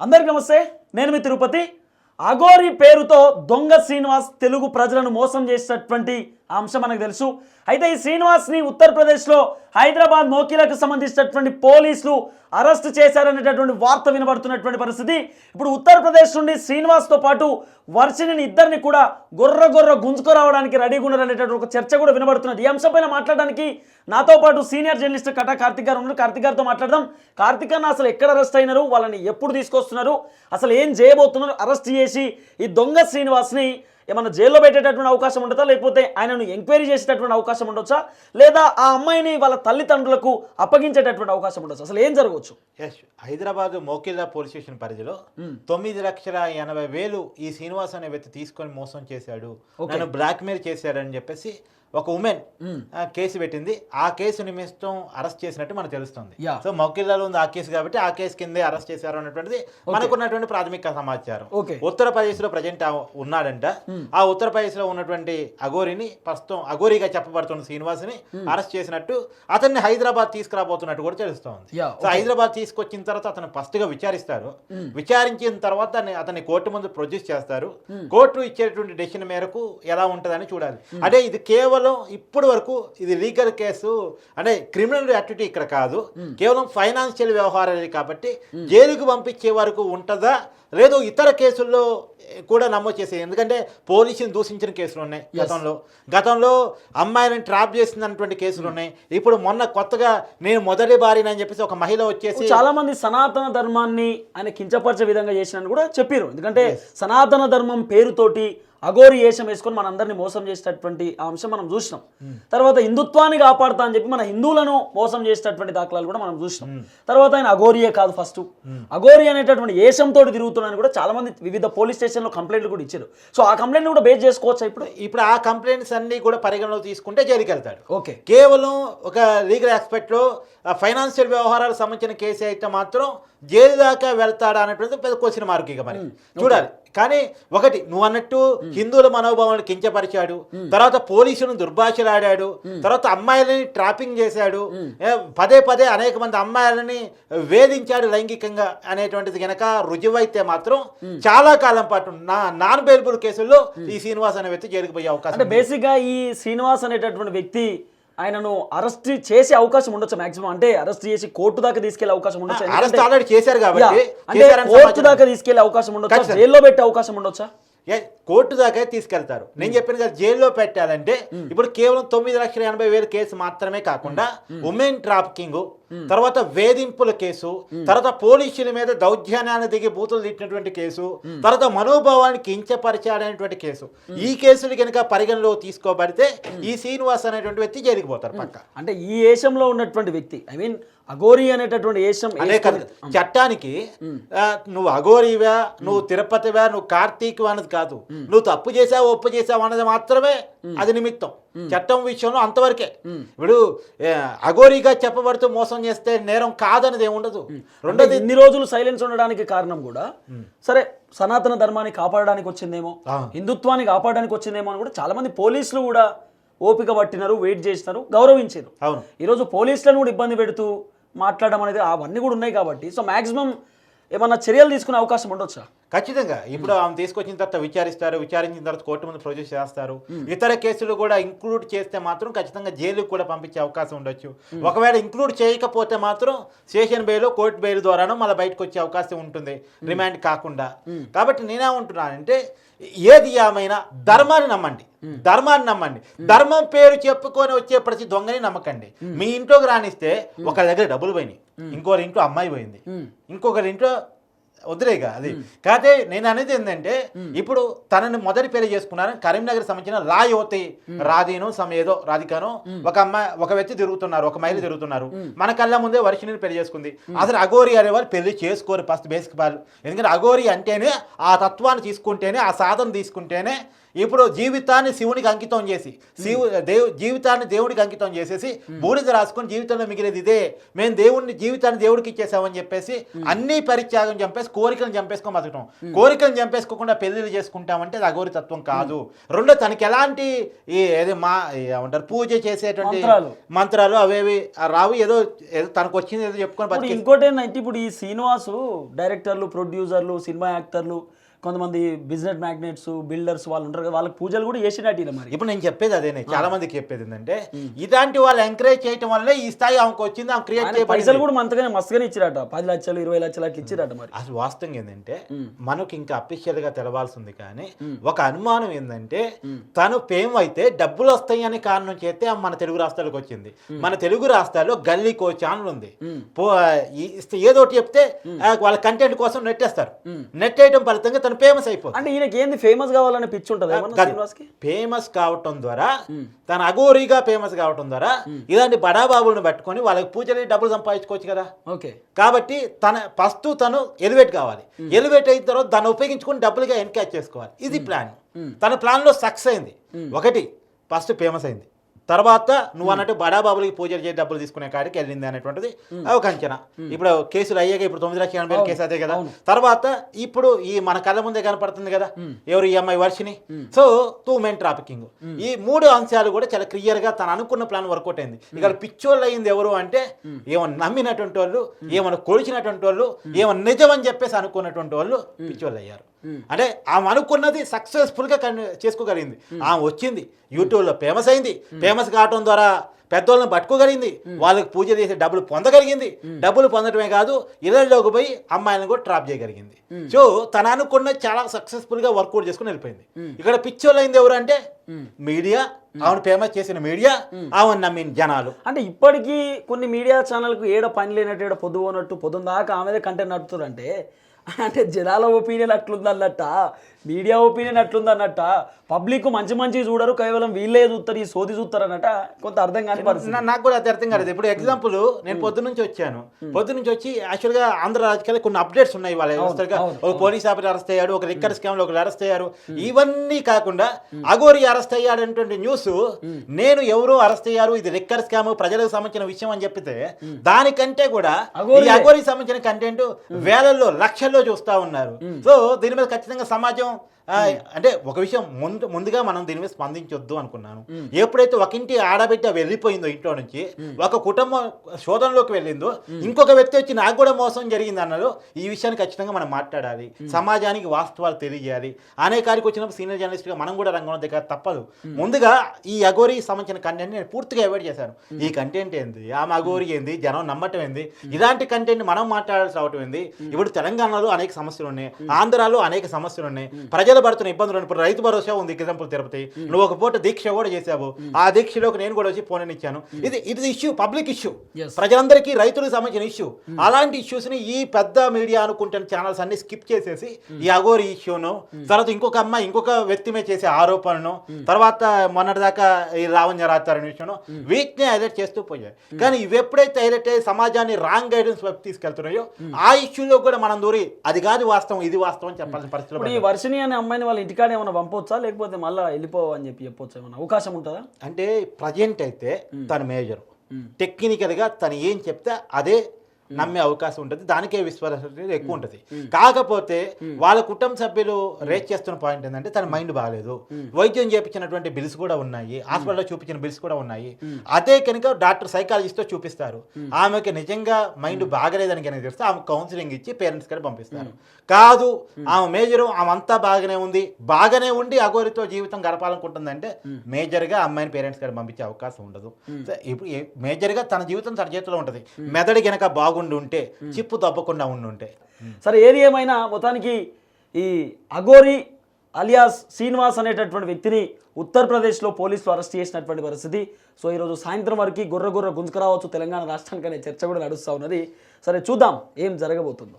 అందరికీ నమస్తే, నేను మీ తిరుపతి. అఘోరి పేరుతో దొంగ శ్రీనివాస్ తెలుగు ప్రజలను మోసం చేసినటువంటి అంశం మనకు తెలుసు. అయితే ఈ శ్రీనివాస్ని ఉత్తరప్రదేశ్లో హైదరాబాద్ మోకిలకు సంబంధించినటువంటి పోలీసులు అరెస్ట్ చేశారనేటటువంటి వార్త వినబడుతున్నటువంటి పరిస్థితి. ఇప్పుడు ఉత్తరప్రదేశ్ నుండి శ్రీనివాస్తో పాటు వర్షిని ఇద్దరిని కూడా గొర్ర గుంజుకురావడానికి రెడీగా ఉన్నారనేటటువంటి ఒక చర్చ కూడా వినబడుతున్నది. ఈ అంశంపైన మాట్లాడడానికి నాతో పాటు సీనియర్ జర్నలిస్ట్ కటా కార్తిక్ గారు ఉన్నారు. కార్తిక్ గారితో మాట్లాడదాం. కార్తిక్ అన్న, అసలు ఎక్కడ అరెస్ట్ అయినారు, వాళ్ళని ఎప్పుడు తీసుకొస్తున్నారు, అసలు ఏం చేయబోతున్నారు, అరెస్ట్ చేసి ఈ దొంగ శ్రీనివాస్ని ఏమన్నా జైల్లో పెట్టేటటువంటి అవకాశం ఉంటుందా, లేకపోతే ఆయనను ఎంక్వైరీ చేసేటటువంటి అవకాశం ఉండొచ్చా, లేదా ఆ అమ్మాయిని వాళ్ళ తల్లిదండ్రులకు అప్పగించేటటువంటి అవకాశం ఉండొచ్చు, అసలు ఏం జరగవచ్చు? హైదరాబాద్ మోకిల్లా పోలీస్ స్టేషన్ పరిధిలో 9,80,000 ఈ శ్రీనివాస్ అనే వ్యక్తి తీసుకొని మోసం చేశాడు, నన్ను బ్లాక్మెయిల్ చేశాడని చెప్పేసి ఒక ఉమెన్ కేసు పెట్టింది. ఆ కేసు నిమిత్తం అరెస్ట్ చేసినట్టు మనకు తెలుస్తుంది. సో మౌకిల్లాలో ఉంది ఆ కేసు కాబట్టి ఆ కేసు కిందే అరెస్ట్ చేశారు అన్నటువంటిది మనకున్నటువంటి ప్రాథమిక సమాచారం. ఉత్తరప్రదేశ్ లో ప్రజెంట్ ఉన్నాడంట. ఆ ఉత్తరప్రదేశ్ లో ఉన్నటువంటి అఘోరిని, ప్రస్తుతం అఘోరిగా చెప్పబడుతున్న శ్రీనివాస్ని అరెస్ట్ చేసినట్టు, అతన్ని హైదరాబాద్ తీసుకురాబోతున్నట్టు కూడా తెలుస్తోంది. సో హైదరాబాద్ తీసుకొచ్చిన తర్వాత అతను ఫస్ట్ గా విచారిస్తారు. విచారించిన తర్వాత అతన్ని కోర్టు ముందు ప్రొడ్యూస్ చేస్తారు. కోర్టు ఇచ్చేటువంటి డెసిషన్ మేరకు ఎలా ఉంటుందని చూడాలి. అంటే ఇది కేవలం ఇప్పటి వరకు ఇది లీగల్ కేసు, అంటే క్రిమినల్ యాక్టివిటీ ఇక్కడ కాదు, కేవలం ఫైనాన్షియల్ వ్యవహారాలు కాబట్టి జైలుకు పంపించే వరకు ఉంటుందా లేదు ఇతర కేసుల్లో కూడా నమోదు చేసే, ఎందుకంటే పోలీసుని దూషించిన కేసులు ఉన్నాయి, గతంలో అమ్మాయిలను ట్రాప్ చేసినటువంటి కేసులు ఉన్నాయి. ఇప్పుడు మొన్న కొత్తగా నేను మొదటి భార్యని అని చెప్పేసి ఒక మహిళ వచ్చేసి చాలా మంది సనాతన ధర్మాన్ని ఆయన కించపరిచే విధంగా చేసినని కూడా చెప్పారు. ఎందుకంటే సనాతన ధర్మం పేరుతోటి అఘోరి వేషం వేసుకొని మనందరినీ మోసం చేసేటటువంటి అంశం మనం చూసినాం. తర్వాత హిందుత్వాన్ని కాపాడుతా అని చెప్పి మన హిందువులను మోసం చేసేటటువంటి దాఖలాలు కూడా మనం చూసినాం. తర్వాత ఆయన అఘోరియే కాదు, ఫస్ట్ అఘోరి అనేటటువంటి వేషంతో తిరుగుతున్నారని కూడా చాలా మంది వివిధ పోలీస్ స్టేషన్లో కంప్లైంట్లు కూడా ఇచ్చారు. సో ఆ కంప్లైంట్ కూడా బేస్ చేసుకోవచ్చా? ఇప్పుడు ఆ కంప్లైంట్స్ అన్ని కూడా పరిగణలో తీసుకుంటే జైలుకి వెళ్తాడు. ఓకే, కేవలం ఒక లీగల్ ఆస్పెక్ట్లో ఫైనాన్షియల్ వ్యవహారాలకు సంబంధించిన కేసు అయితే మాత్రం జైలు దాకా వెళ్తాడా అనేటువంటి పెద్ద క్వశ్చన్ మార్క్. ఇక మరి చూడాలి. కానీ ఒకటి, నువ్వు అన్నట్టు హిందువుల మనోభావాలను కించపరిచాడు, తర్వాత పోలీసులను దుర్భాషలాడాడు, తర్వాత అమ్మాయిలని ట్రాపింగ్ చేశాడు, పదే అనేక మంది అమ్మాయిలని వేధించాడు లైంగికంగా అనేటువంటిది కనుక రుజువైతే మాత్రం చాలా కాలం పాటు నాన్ బెయిలబుల్ కేసుల్లో ఈ శ్రీనివాస్ అనే వ్యక్తి జైలుకు పోయే అవకాశం. అంటే బేసిక్గా ఈ శ్రీనివాస్ అనేటటువంటి వ్యక్తి ఆయనను అరెస్ట్ చేసే అవకాశం ఉండొచ్చు మాక్సిమం, అంటే అరెస్ట్ చేసి కోర్టు దాకా తీసుకెళ్లే అవకాశం ఉండొచ్చు. అరెస్ట్ ఆల్రెడీ చేశారు కాబట్టి కోర్టు దాకా తీసుకెళ్లే అవకాశం ఉండొచ్చు, జైల్లో పెట్టే అవకాశం ఉండొచ్చా? కోర్టు దాకా తీసుకెళ్తారు. నేను చెప్పాను కదా, జైల్లో పెట్టాలంటే ఇప్పుడు కేవలం 9,80,000 కేసు మాత్రమే కాకుండా ఉమెన్ ట్రాఫికింగ్, తర్వాత వేధింపుల కేసు, తర్వాత పోలీసుల మీద దౌర్జన్యాన్ని దిగి బూతులు తిట్టినటువంటి కేసు, తర్వాత మనోభావాన్ని కించపరిచాడనేటువంటి కేసు, ఈ కేసులు కనుక పరిగణలో తీసుకోబడితే ఈ శ్రీనివాస్ అనేటువంటి వ్యక్తి జైలుకి పోతారు పక్క. అంటే ఈ వేషంలో ఉన్నటువంటి వ్యక్తి, ఐ మీన్ అఘోరి అనేటటువంటి వేషం అనే చట్టానికి నువ్వు అఘోరివా, నువ్వు తిరుపతివా, నువ్వు కార్తీక్ అన్నది కాదు, నువ్వు తప్పు చేసావు ఒప్పు చేసావు అన్నది మాత్రమే అది నిమిత్తం. చట్టం విషయంలో అంతవరకే. ఇప్పుడు అఘోరిగా చెప్పబడుతూ మోసం చేస్తే నేరం కాదనేది ఏముండదు. రెండోది, ఇన్ని రోజులు సైలెన్స్ ఉండడానికి కారణం కూడా సరే సనాతన ధర్మాన్ని కాపాడడానికి వచ్చిందేమో, హిందుత్వాన్ని కాపాడడానికి వచ్చిందేమో అని కూడా చాలా మంది పోలీసులు కూడా ఓపిక పట్టినారు, వెయిట్ చేసినారు, గౌరవించారు. ఈరోజు పోలీసులను కూడా ఇబ్బంది పెడుతూ మాట్లాడడం అనేది అవన్నీ కూడా ఉన్నాయి కాబట్టి సో మాక్సిమం ఏమన్నా చర్యలు తీసుకునే అవకాశం ఉండొచ్చా? ఖచ్చితంగా. ఇప్పుడు ఆమె తీసుకొచ్చిన తర్వాత విచారిస్తారు, విచారించిన తర్వాత కోర్టు ముందు ప్రొడ్యూస్ చేస్తారు. ఇతర కేసులు కూడా ఇంక్లూడ్ చేస్తే మాత్రం ఖచ్చితంగా జైలుకు కూడా పంపించే అవకాశం ఉండొచ్చు. ఒకవేళ ఇంక్లూడ్ చేయకపోతే మాత్రం స్టేషన్ బెయిల్, కోర్టు బెయిల్ ద్వారానో మళ్ళీ బయటకు వచ్చే అవకాశం ఉంటుంది, రిమాండ్ కాకుండా. కాబట్టి నేనేమంటున్నానంటే ఏది ఏమైనా ధర్మాన్ని నమ్మండి, ధర్మం పేరు చెప్పుకొని వచ్చే ప్రతి దొంగని నమ్మకండి. మీ ఇంట్లోకి రానిస్తే ఒకరి దగ్గర డబ్బులు పోయినాయి, ఇంకొకరి ఇంట్లో అమ్మాయి పోయింది, ఇంకొకరి ఇంట్లో వదిలేగా అది కాదే. నేను అనేది ఏంటంటే ఇప్పుడు తనని మొదటి పెళ్లి చేసుకున్నారని కరీంనగర్ సంబంధించిన లా యువతి రాధీను ఏదో రాధికాను ఒక వ్యక్తి తిరుగుతున్నారు, ఒక మహిళ తిరుగుతున్నారు. మన కళ్ళ ముందే వర్షిని పెళ్లి చేసుకుంది. అసలు అఘోరి అనేవారు పెళ్లి చేసుకోరు ఫస్ట్ బేసిక్ వాళ్ళు. ఎందుకంటే అఘోరి అంటేనే ఆ తత్వాన్ని తీసుకుంటేనే, ఆ సాధన తీసుకుంటేనే ఇప్పుడు జీవితాన్ని శివునికి అంకితం చేసి జీవితాన్ని దేవుడికి అంకితం చేసేసి బూడిద రాసుకొని జీవితంలో మిగిలేది ఇదే, మేము జీవితాన్ని దేవుడికి ఇచ్చేసామని చెప్పేసి అన్ని పరిత్యాగం చంపేసి కోరికలను చంపేసుకొని బతకటం. కోరికలను చంపేసుకోకుండా పెళ్లిళ్ళు చేసుకుంటామంటే అది అఘోరి తత్వం కాదు. రెండో తనకి ఎలాంటి ఏమంటారు పూజ చేసేటువంటి మంత్రాలు అవేవి రావు, ఏదో తనకు వచ్చింది ఏదో చెప్పుకొని. ఇంకోటి ఏంటంటే ఇప్పుడు ఈ శ్రీనివాసు డైరెక్టర్లు, ప్రొడ్యూసర్లు, సినిమా యాక్టర్లు, కొంతమంది బిజినెస్ మ్యాగ్నెట్స్, బిల్డర్స్ వాళ్ళు ఉంటారు కదా, వాళ్ళకి పూజలు కూడా చేసినట్టు మరి. ఇప్పుడు నేను చెప్పేది అదేనే, చాలా మందికి చెప్పేది ఏంటంటే ఇలాంటి వాళ్ళు ఎంకరేజ్ చేయడం వల్లే ఈ స్థాయి ఆమెకు వచ్చింది. ఆమె క్రియేట్ చేయ పైసలు కూడా మస్తుగానే ఇచ్చిరట, 10 లక్షలు 20 లక్షలు అట్లా ఇచ్చిరట. మరి అసలు వాస్తవం ఏంటంటే మనకు ఇంకా అఫీషియల్ గా తెలవాల్సింది, కానీ ఒక అనుమానం ఏంటంటే తను ఫేమ్ అయితే డబ్బులు వస్తాయి అనే కారణం చేస్తే మన తెలుగు రాష్ట్రాలకు వచ్చింది. మన తెలుగు రాష్ట్రాల్లో గల్లీ కో ఛానల్ ఉంది, ఏదోటి చెప్తే వాళ్ళ కంటెంట్ కోసం నెట్టేస్తారు. నెట్టేయడం ఫలితంగా తను ఫేమస్ అయిపోతుంది. అంటే ఈయనకి ఏంది ఫేమస్ కావాలని పిచ్చి ఉంటుంది. ఫేమస్ కావటం ద్వారా, తన అఘోరీగా ఫేమస్ కావటం ద్వారా ఇలాంటి బడాబాబులను పట్టుకొని వాళ్ళకి పూజలు డబ్బులు సంపాదించుకోవచ్చు కదా. ఓకే, కాబట్టి ఫస్ట్ తను ఎలివేట్ కావాలి. ఎలివేట్ అయిన తర్వాత దాన్ని ఉపయోగించుకొని డబ్బులుగా ఎన్కాచ్ చేసుకోవాలి. ఇది ప్లాన్. తన ప్లాన్ లో సక్సెస్ అయింది. ఒకటి, ఫస్ట్ ఫేమస్ అయింది, తర్వాత నువ్వు అన్నట్టు బడాబాబులకి పూజలు చేసి డబ్బులు తీసుకునే కాడికి వెళ్ళింది అనేటువంటిది ఒక అంచనా. ఇప్పుడు కేసులు అయ్యాక ఇప్పుడు 9,80,000 కేసు అదే కదా. తర్వాత ఇప్పుడు ఈ మన కళ్ళ ముందే కనపడుతుంది కదా ఎవరు, ఈ అమ్మాయి వర్షిని. సో 2 మెన్ ట్రాఫికింగ్, ఈ 3 అంశాలు కూడా చాలా క్లియర్ గా తను అనుకున్న ప్లాన్ వర్కౌట్ అయింది. ఇక్కడ పిచ్చోళ్ళు అయింది ఎవరు అంటే ఏమన్నా నమ్మినటువంటి వాళ్ళు, ఏమన్నా కొలిచినటువంటి వాళ్ళు, ఏమన్నా నిజం అని చెప్పేసి అనుకున్నటువంటి వాళ్ళు పిచ్చోళ్ళు అయ్యారు. అంటే ఆమె అనుకున్నది సక్సెస్ఫుల్ గా చేసుకోగలిగింది. ఆమె వచ్చింది యూట్యూబ్లో ఫేమస్ అయింది. ఫేమస్ కావడం ద్వారా పెద్దోళ్ళని పట్టుకోగలిగింది, వాళ్ళకి పూజ చేసి డబ్బులు పొందగలిగింది. డబ్బులు పొందడమే కాదు, ఇళ్ళలోకి పోయి అమ్మాయిలను కూడా ట్రాప్ చేయగలిగింది. సో తను అనుకున్నది చాలా సక్సెస్ఫుల్ గా వర్కౌట్ చేసుకుని వెళ్ళిపోయింది. ఇక్కడ పిచ్చోళ్ళు అయింది ఎవరు అంటే మీడియా, ఆమెను ఫేమస్ చేసిన మీడియా, ఆమెను నమ్మిన జనాలు. అంటే ఇప్పటికీ కొన్ని మీడియా ఛానల్కు ఏడ పని లేనట్టు, ఏడ పొద్దు పోనట్టు, పొద్దున్న దాకా ఆమెదే కంటెంట్ నడుపుతారంటే అంటే జనాల ఒపీనియన్ అట్లుందన్నట్ట, మీడియా ఒపీనియన్ అట్లుందన్నట్ట, పబ్లిక్ మంచి మంచి చూడరు, కేవలం వీళ్ళే చూస్తారు, ఈ సోది చూస్తారు అన్నట్ట. కొంత అర్థం కాని పరిస్థితి. నాకు కూడా అది అర్థం కాలేదు. ఇప్పుడు ఎగ్జాంపుల్, నేను పొద్దునుంచి వచ్చాను. పొద్దునుంచి వచ్చి యాక్చువల్గా ఆంధ్ర రాజకీయాలు కొన్ని అప్డేట్స్ ఉన్నాయి. వాళ్ళ ఒక పోలీస్ ఆఫీసర్ అరెస్ట్ అయ్యాడు, ఒక లిక్కర్ స్కామ్ లో ఒకరు అరెస్ట్ అయ్యారు. ఇవన్నీ కాకుండా అఘోరి అరెస్ట్ అయ్యాడు అనేటువంటి న్యూస్, నేను ఎవరు అరెస్ట్ అయ్యారు, ఇది లిక్కర్ స్కామ్, ప్రజలకు సంబంధించిన విషయం అని చెప్పితే దానికంటే కూడా ఈ అఘోరికి సంబంధించిన కంటెంట్ వేలల్లో లక్షల్లో చూస్తా ఉన్నారు. సో దీని మీద ఖచ్చితంగా సమాజం అంటే ఒక విషయం ముందుగా మనం దీని మీద స్పందించొద్దు అనుకున్నాను. ఎప్పుడైతే ఒక ఇంటి ఆడబిడ్డ వెళ్ళిపోయిందో ఇంట్లో నుంచి, ఒక కుటుంబం శోధనలోకి వెళ్ళిందో, ఇంకొక వ్యక్తి వచ్చి నాకు కూడా మోసం జరిగింది అన్నదో, ఈ విషయాన్ని ఖచ్చితంగా మనం మాట్లాడాలి, సమాజానికి వాస్తవాలు తెలియజేయాలి. అనే కాడికి వచ్చినప్పుడు సీనియర్ జర్నలిస్ట్గా మనం కూడా రంగంలో దిగ తప్పదు. ముందుగా ఈ అఘోరికి సంబంధించిన కంటెంట్ నేను పూర్తిగా అవాయిడ్ చేశాను. ఈ కంటెంట్ ఏంది, ఆమె అఘోరి ఏంది, జనం నమ్మటం ఏంది, ఇలాంటి కంటెంట్ మనం మాట్లాడాల్సి రావటం ఏంది. ఇప్పుడు తెలంగాణలో అనేక సమస్యలు ఉన్నాయి, ఆంధ్రాలో అనేక సమస్యలు ఉన్నాయి, ప్రజలు పడుతున్న ఇబ్బందులు. ఇప్పుడు రైతు భరోసా ఉంది, ఎగ్జాంపుల్ తిరుపతి, నువ్వు ఒక పూట దీక్ష కూడా చేసావు, ఆ దీక్షలోకి నేను కూడా వచ్చి ఫోన్ ఇచ్చాను. ఇది ఇష్యూ, పబ్లిక్ ఇష్యూ, ప్రజలందరికీ రైతులకు సంబంధించిన ఇష్యూ. అలాంటి ఇష్యూస్ ని ఈ పెద్ద మీడియా అనుకుంటున్న ఛానల్స్ అన్ని స్కిప్ చేసేసి ఈ అఘోరి ఇష్యూను, తర్వాత ఇంకొక అమ్మాయి ఇంకొక వ్యక్తి మీద చేసే ఆరోపణను, తర్వాత మొన్నటిదాకా ఈ లావణ్య రాస్తారనే విషయం, వీటిని హైలైట్ చేస్తూ పోయాయి. కానీ ఇవి ఎప్పుడైతే హైలైట్ అయ్యి సమాజాన్ని రాంగ్ గైడెన్స్ వైపు తీసుకెళ్తున్నాయో, ఆ ఇష్యూలో కూడా మనం దూరి అది కాదు వాస్తవం, ఇది వాస్తవం అని చెప్పాల్సిన పరిస్థితి. ఈ వర్షిని అనే అమ్మాయిని వాళ్ళ ఇంటికాడ ఏమైనా పంపవచ్చా, లేకపోతే మళ్ళీ వెళ్ళిపోవని చెప్పొచ్చా, ఏమైనా అవకాశం ఉంటుందా? అంటే ప్రజెంట్ అయితే తన మేజర్ టెక్నికల్ గా తను ఏం చెప్తే అదే నమ్మే అవకాశం ఉంటుంది, దానికే విశ్వాసం ఎక్కువ ఉంటుంది. కాకపోతే వాళ్ళ కుటుంబ సభ్యులు రేట్ చేస్తున్న పాయింట్ ఏంటంటే తన మైండ్ బాగాలేదు, వైద్యం చేయించినటువంటి బిల్స్ కూడా ఉన్నాయి, హాస్పిటల్లో చూపించిన బిల్స్ కూడా ఉన్నాయి. అదే కనుక డాక్టర్ సైకాలజిస్ట్తో చూపిస్తారు, ఆమెకి నిజంగా మైండ్ బాగలేదని కనుక తెలిస్తే ఆమె కౌన్సిలింగ్ ఇచ్చి పేరెంట్స్ కూడా పంపిస్తారు. కాదు ఆమె మేజరు, ఆమె అంతా బాగానే ఉండి అఘోరితో జీవితం గడపాలనుకుంటుందంటే మేజర్గా అమ్మాయిని పేరెంట్స్ కూడా పంపించే అవకాశం ఉండదు. ఇప్పుడు మేజర్గా తన జీవితం తన చేతిలో ఉంటుంది, మెదడు గనక బాగుండి ఉంటే, చిప్పు తప్పకుండా ఉంటే. సరే, ఏది ఏమైనా మొత్తానికి ఈ అఘోరి అలియాస్ శ్రీనివాస్ అనేటటువంటి వ్యక్తిని ఉత్తరప్రదేశ్లో పోలీసులు అరెస్ట్ చేసినటువంటి పరిస్థితి. సో ఈరోజు సాయంత్రం వరకు గుర్ర గుంజుకు రావచ్చు తెలంగాణ రాష్ట్రానికి అనే చర్చ కూడా నడుస్తూ ఉన్నది. సరే, చూద్దాం ఏం జరగబోతుందో.